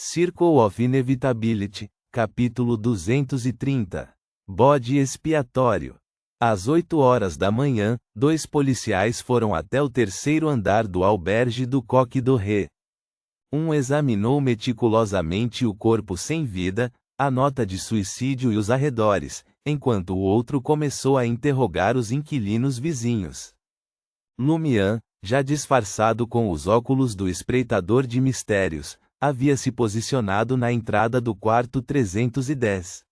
Circle of Inevitability, capítulo 230. Bode expiatório. Às 8 horas da manhã, 2 policiais foram até o terceiro andar do albergue do Coq Doré. Um examinou meticulosamente o corpo sem vida, a nota de suicídio e os arredores, enquanto o outro começou a interrogar os inquilinos vizinhos. Lumian, já disfarçado com os óculos do espreitador de mistérios, havia se posicionado na entrada do quarto 310.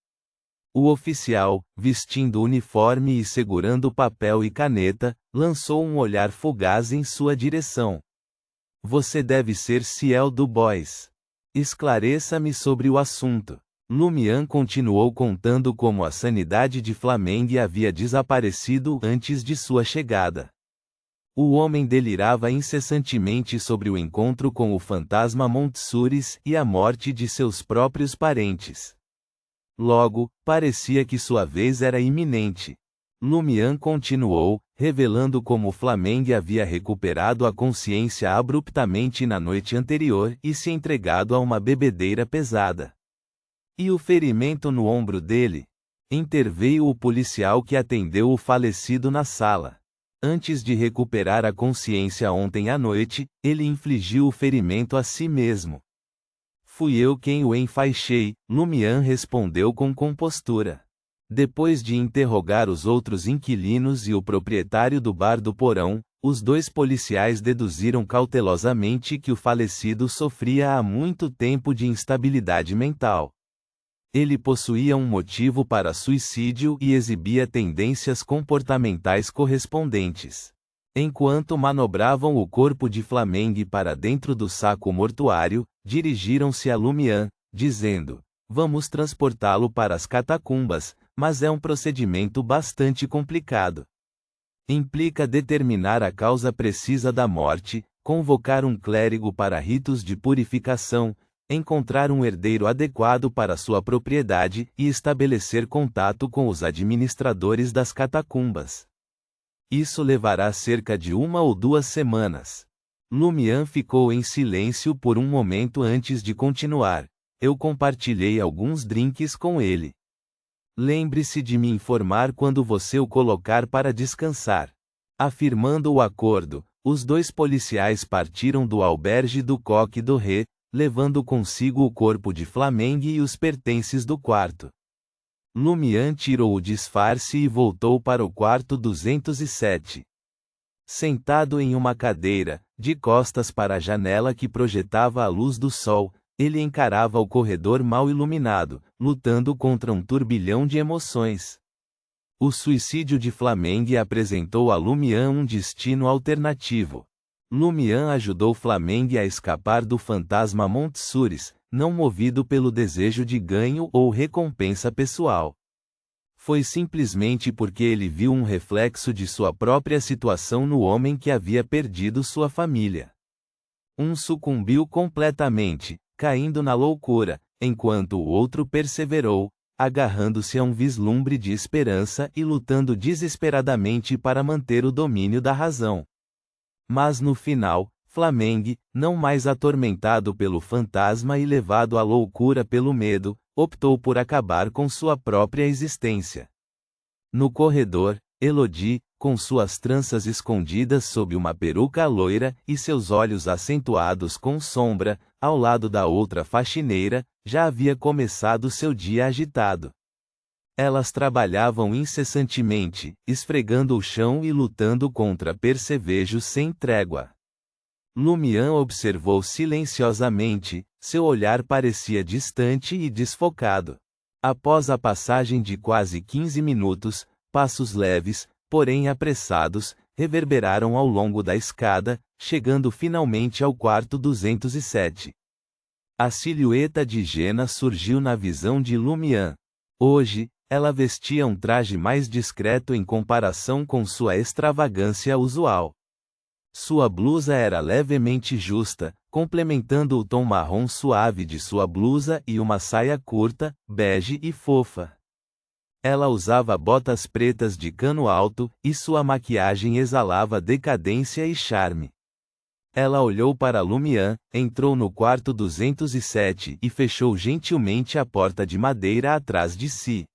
O oficial, vestindo uniforme e segurando papel e caneta, lançou um olhar fugaz em sua direção. Você deve ser Ciel Dubois. Esclareça-me sobre o assunto. Lumian continuou contando como a sanidade de Flameng havia desaparecido antes de sua chegada. O homem delirava incessantemente sobre o encontro com o fantasma Montsouris e a morte de seus próprios parentes. Logo, parecia que sua vez era iminente. Lumian continuou, revelando como Flameng havia recuperado a consciência abruptamente na noite anterior e se entregado a uma bebedeira pesada. E o ferimento no ombro dele? Interveio o policial que atendeu o falecido na sala. Antes de recuperar a consciência ontem à noite, ele infligiu o ferimento a si mesmo. Fui eu quem o enfaixei, Lumian respondeu com compostura. Depois de interrogar os outros inquilinos e o proprietário do bar do porão, os 2 policiais deduziram cautelosamente que o falecido sofria há muito tempo de instabilidade mental. Ele possuía um motivo para suicídio e exibia tendências comportamentais correspondentes. Enquanto manobravam o corpo de Flameng para dentro do saco mortuário, dirigiram-se a Lumian, dizendo: "Vamos transportá-lo para as catacumbas, mas é um procedimento bastante complicado. Implica determinar a causa precisa da morte, convocar um clérigo para ritos de purificação, encontrar um herdeiro adequado para sua propriedade e estabelecer contato com os administradores das catacumbas. Isso levará cerca de 1 ou 2 semanas. Lumian ficou em silêncio por um momento antes de continuar. Eu compartilhei alguns drinks com ele. Lembre-se de me informar quando você o colocar para descansar. Afirmando o acordo, os 2 policiais partiram do albergue do Coq Doré, levando consigo o corpo de Flameng e os pertences do quarto. Lumian tirou o disfarce e voltou para o quarto 207. Sentado em uma cadeira, de costas para a janela que projetava a luz do sol, ele encarava o corredor mal iluminado, lutando contra um turbilhão de emoções. O suicídio de Flameng apresentou a Lumian um destino alternativo. Lumian ajudou Flameng a escapar do fantasma Montsouris, não movido pelo desejo de ganho ou recompensa pessoal. Foi simplesmente porque ele viu um reflexo de sua própria situação no homem que havia perdido sua família. Um sucumbiu completamente, caindo na loucura, enquanto o outro perseverou, agarrando-se a um vislumbre de esperança e lutando desesperadamente para manter o domínio da razão. Mas no final, Flameng, não mais atormentado pelo fantasma e levado à loucura pelo medo, optou por acabar com sua própria existência. No corredor, Elodie, com suas tranças escondidas sob uma peruca loira e seus olhos acentuados com sombra, ao lado da outra faxineira, já havia começado seu dia agitado. Elas trabalhavam incessantemente, esfregando o chão e lutando contra percevejos sem trégua. Lumian observou silenciosamente, seu olhar parecia distante e desfocado. Após a passagem de quase 15 minutos, passos leves, porém apressados, reverberaram ao longo da escada, chegando finalmente ao quarto 207. A silhueta de Jenna surgiu na visão de Lumian. Hoje, ela vestia um traje mais discreto em comparação com sua extravagância usual. Sua blusa era levemente justa, complementando o tom marrom suave de sua blusa e uma saia curta, bege e fofa. Ela usava botas pretas de cano alto, e sua maquiagem exalava decadência e charme. Ela olhou para Lumian, entrou no quarto 207 e fechou gentilmente a porta de madeira atrás de si.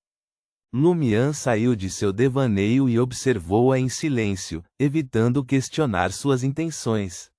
Lumian saiu de seu devaneio e observou-a em silêncio, evitando questionar suas intenções.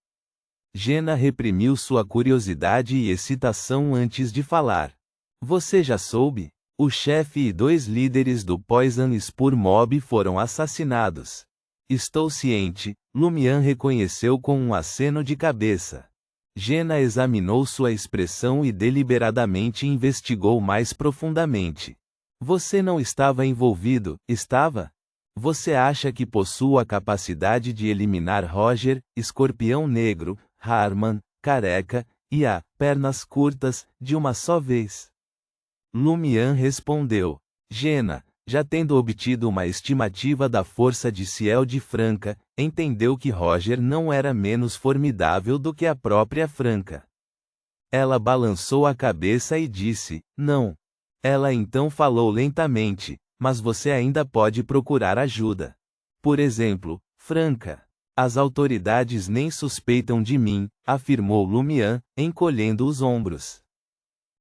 Jenna reprimiu sua curiosidade e excitação antes de falar. Você já soube? O chefe e 2 líderes do Poison Spur Mob foram assassinados. Estou ciente, Lumian reconheceu com um aceno de cabeça. Jenna examinou sua expressão e deliberadamente investigou mais profundamente. Você não estava envolvido, estava? Você acha que possuo a capacidade de eliminar Roger, Escorpião Negro, Harman, Careca, e a Pernas Curtas, de uma só vez? Lumian respondeu. Jenna, já tendo obtido uma estimativa da força de Ciel de Franca, entendeu que Roger não era menos formidável do que a própria Franca. Ela balançou a cabeça e disse, não. Ela então falou lentamente, mas você ainda pode procurar ajuda. Por exemplo, Franca. As autoridades nem suspeitam de mim, afirmou Lumian, encolhendo os ombros.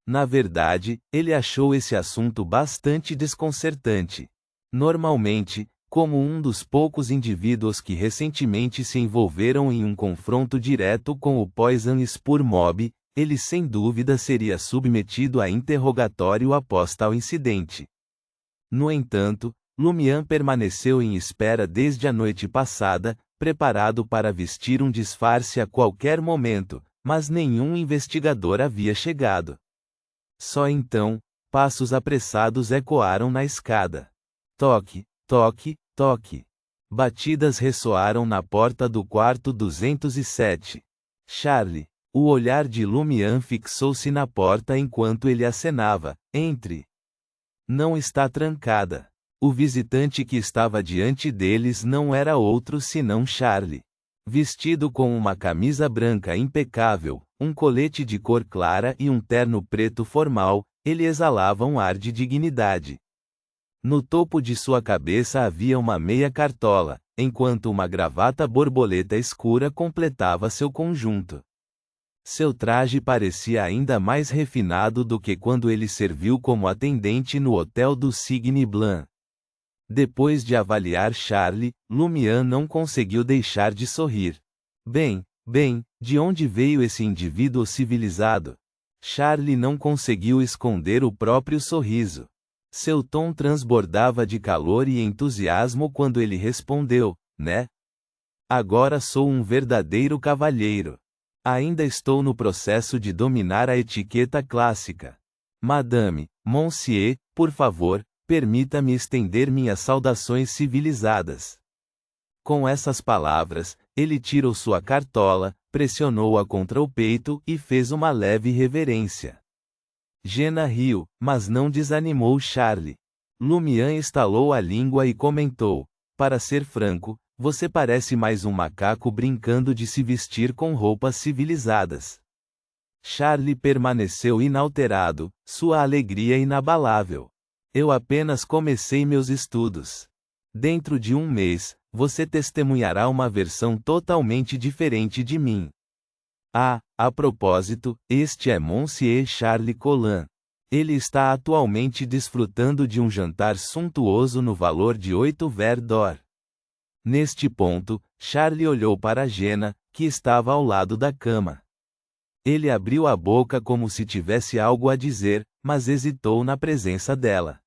Na verdade, ele achou esse assunto bastante desconcertante. Normalmente, como um dos poucos indivíduos que recentemente se envolveram em um confronto direto com o Poison Spur Mob, ele sem dúvida seria submetido a interrogatório após tal incidente. No entanto, Lumian permaneceu em espera desde a noite passada, preparado para vestir um disfarce a qualquer momento, mas nenhum investigador havia chegado. Só então, passos apressados ecoaram na escada. Toque, toque, toque. Batidas ressoaram na porta do quarto 207. Charlie. O olhar de Lumian fixou-se na porta enquanto ele acenava. Entre. Não está trancada. O visitante que estava diante deles não era outro senão Charlie. Vestido com uma camisa branca impecável, um colete de cor clara e um terno preto formal, ele exalava um ar de dignidade. No topo de sua cabeça havia uma meia cartola, enquanto uma gravata borboleta escura completava seu conjunto. Seu traje parecia ainda mais refinado do que quando ele serviu como atendente no hotel do Signe Blanc. Depois de avaliar Charlie, Lumian não conseguiu deixar de sorrir. Bem, de onde veio esse indivíduo civilizado? Charlie não conseguiu esconder o próprio sorriso. Seu tom transbordava de calor e entusiasmo quando ele respondeu, né? Agora sou um verdadeiro cavalheiro. Ainda estou no processo de dominar a etiqueta clássica. Madame, Monsieur, por favor, permita-me estender minhas saudações civilizadas. Com essas palavras, ele tirou sua cartola, pressionou-a contra o peito e fez uma leve reverência. Jenna riu, mas não desanimou Charlie. Lumian estalou a língua e comentou, para ser franco, você parece mais um macaco brincando de se vestir com roupas civilizadas. Charlie permaneceu inalterado, sua alegria inabalável. Eu apenas comecei meus estudos. Dentro de um mês, você testemunhará uma versão totalmente diferente de mim. Ah, a propósito, este é Monsieur Charlie Colin. Ele está atualmente desfrutando de um jantar suntuoso no valor de 8 ver d'or. Neste ponto, Charlie olhou para Jenna, que estava ao lado da cama. Ele abriu a boca como se tivesse algo a dizer, mas hesitou na presença dela.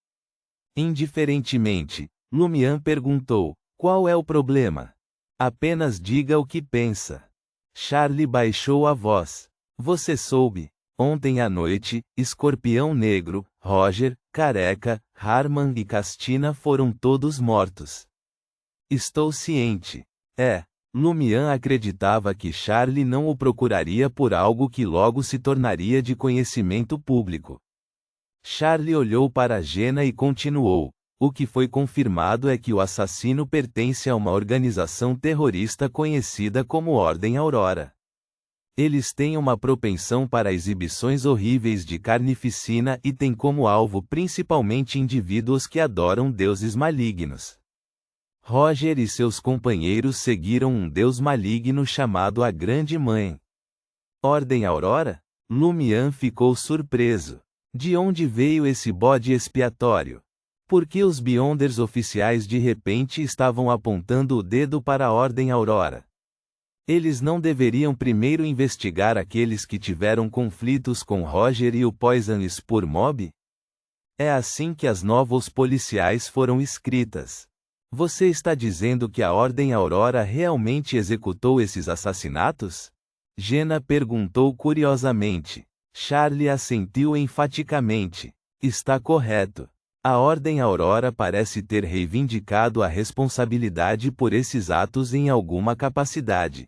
Indiferentemente, Lumian perguntou, qual é o problema? Apenas diga o que pensa. Charlie baixou a voz. Você soube, ontem à noite, Escorpião Negro, Roger, Careca, Harman e Castina foram todos mortos. Estou ciente. Lumian acreditava que Charlie não o procuraria por algo que logo se tornaria de conhecimento público. Charlie olhou para Jenna e continuou. O que foi confirmado é que o assassino pertence a uma organização terrorista conhecida como Ordem Aurora. Eles têm uma propensão para exibições horríveis de carnificina e têm como alvo principalmente indivíduos que adoram deuses malignos. Roger e seus companheiros seguiram um deus maligno chamado a Grande Mãe. Ordem Aurora? Lumian ficou surpreso. De onde veio esse bode expiatório? Por que os Beyonders oficiais de repente estavam apontando o dedo para a Ordem Aurora? Eles não deveriam primeiro investigar aqueles que tiveram conflitos com Roger e o Poison Spur Mob? É assim que as novos policiais foram escritas. Você está dizendo que a Ordem Aurora realmente executou esses assassinatos? Jenna perguntou curiosamente. Charlie assentiu enfaticamente. Está correto. A Ordem Aurora parece ter reivindicado a responsabilidade por esses atos em alguma capacidade.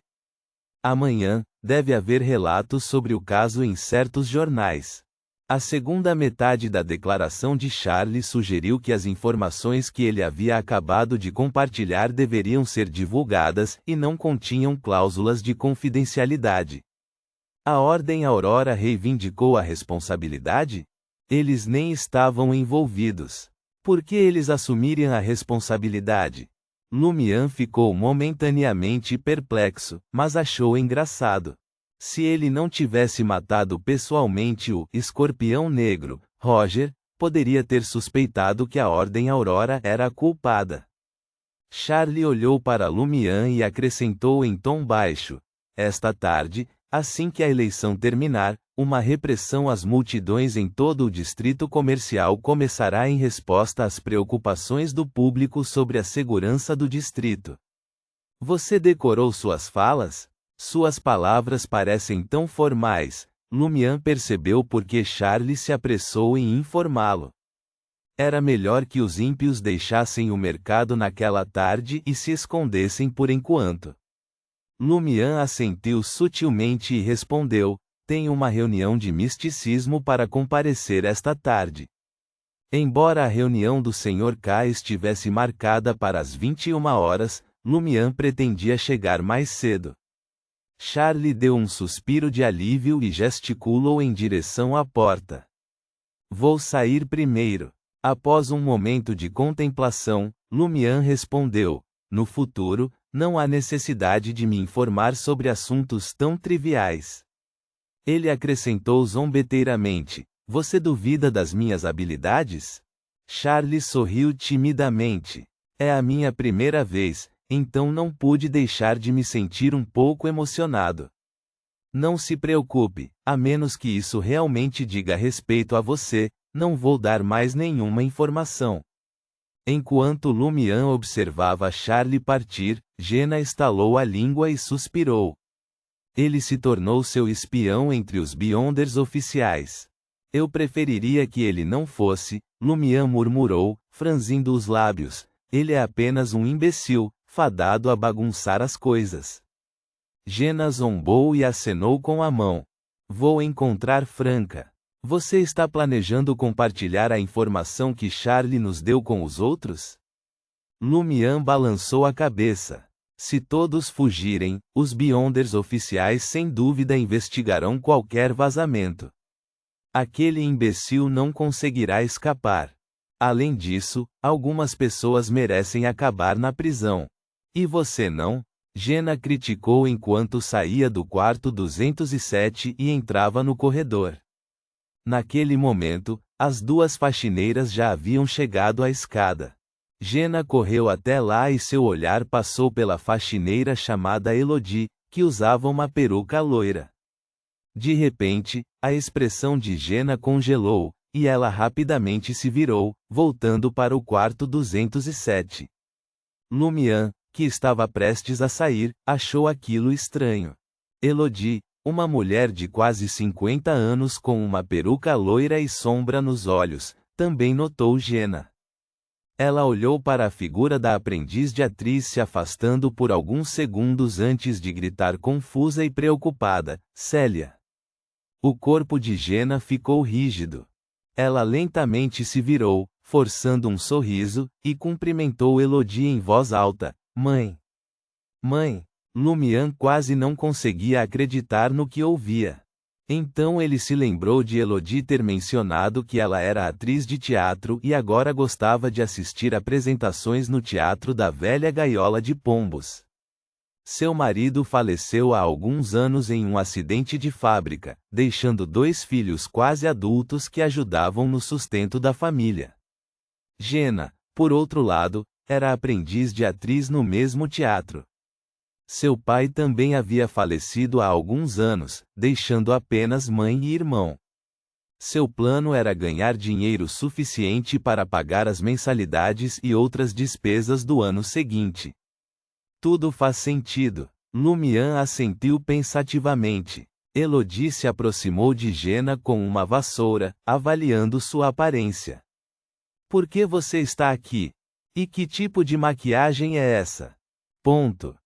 Amanhã, deve haver relatos sobre o caso em certos jornais. A segunda metade da declaração de Charlie sugeriu que as informações que ele havia acabado de compartilhar deveriam ser divulgadas e não continham cláusulas de confidencialidade. A Ordem Aurora reivindicou a responsabilidade? Eles nem estavam envolvidos. Por que eles assumiriam a responsabilidade? Lumian ficou momentaneamente perplexo, mas achou engraçado. Se ele não tivesse matado pessoalmente o Escorpião Negro, Roger poderia ter suspeitado que a Ordem Aurora era a culpada. Charlie olhou para Lumian e acrescentou em tom baixo: esta tarde, assim que a eleição terminar, uma repressão às multidões em todo o distrito comercial começará em resposta às preocupações do público sobre a segurança do distrito. Você decorou suas falas? Suas palavras parecem tão formais. Lumian percebeu porque Charlie se apressou em informá-lo. Era melhor que os ímpios deixassem o mercado naquela tarde e se escondessem por enquanto. Lumian assentiu sutilmente e respondeu: tenho uma reunião de misticismo para comparecer esta tarde. Embora a reunião do Sr. K estivesse marcada para as 21 horas, Lumian pretendia chegar mais cedo. Charlie deu um suspiro de alívio e gesticulou em direção à porta. Vou sair primeiro. Após um momento de contemplação, Lumian respondeu: no futuro, não há necessidade de me informar sobre assuntos tão triviais. Ele acrescentou zombeteiramente: você duvida das minhas habilidades? Charlie sorriu timidamente. É a minha primeira vez, então não pude deixar de me sentir um pouco emocionado. Não se preocupe, a menos que isso realmente diga respeito a você, não vou dar mais nenhuma informação. Enquanto Lumian observava Charlie partir, Jenna estalou a língua e suspirou. Ele se tornou seu espião entre os Beyonders oficiais. Eu preferiria que ele não fosse, Lumian murmurou, franzindo os lábios. Ele é apenas um imbecil, fadado a bagunçar as coisas. Jenna zombou e acenou com a mão. Vou encontrar Franca. Você está planejando compartilhar a informação que Charlie nos deu com os outros? Lumian balançou a cabeça. Se todos fugirem, os Beyonders oficiais sem dúvida investigarão qualquer vazamento. Aquele imbecil não conseguirá escapar. Além disso, algumas pessoas merecem acabar na prisão. E você não? Jenna criticou enquanto saía do quarto 207 e entrava no corredor. Naquele momento, as duas faxineiras já haviam chegado à escada. Jenna correu até lá e seu olhar passou pela faxineira chamada Elodie, que usava uma peruca loira. De repente, a expressão de Jenna congelou, e ela rapidamente se virou, voltando para o quarto 207. Lumian, que estava prestes a sair, achou aquilo estranho. Elodie, uma mulher de quase 50 anos com uma peruca loira e sombra nos olhos, também notou Jenna. Ela olhou para a figura da aprendiz de atriz se afastando por alguns segundos antes de gritar confusa e preocupada: Célia. O corpo de Jenna ficou rígido. Ela lentamente se virou, forçando um sorriso, e cumprimentou Elodie em voz alta: Mãe. Mãe. Lumian quase não conseguia acreditar no que ouvia. Então ele se lembrou de Elodie ter mencionado que ela era atriz de teatro e agora gostava de assistir apresentações no teatro da velha Gaiola de Pombos. Seu marido faleceu há alguns anos em um acidente de fábrica, deixando 2 filhos quase adultos que ajudavam no sustento da família. Jenna, por outro lado, era aprendiz de atriz no mesmo teatro. Seu pai também havia falecido há alguns anos, deixando apenas mãe e irmão. Seu plano era ganhar dinheiro suficiente para pagar as mensalidades e outras despesas do ano seguinte. Tudo faz sentido. Lumian assentiu pensativamente. Elodie se aproximou de Jenna com uma vassoura, avaliando sua aparência. Por que você está aqui? E que tipo de maquiagem é essa? Ponto.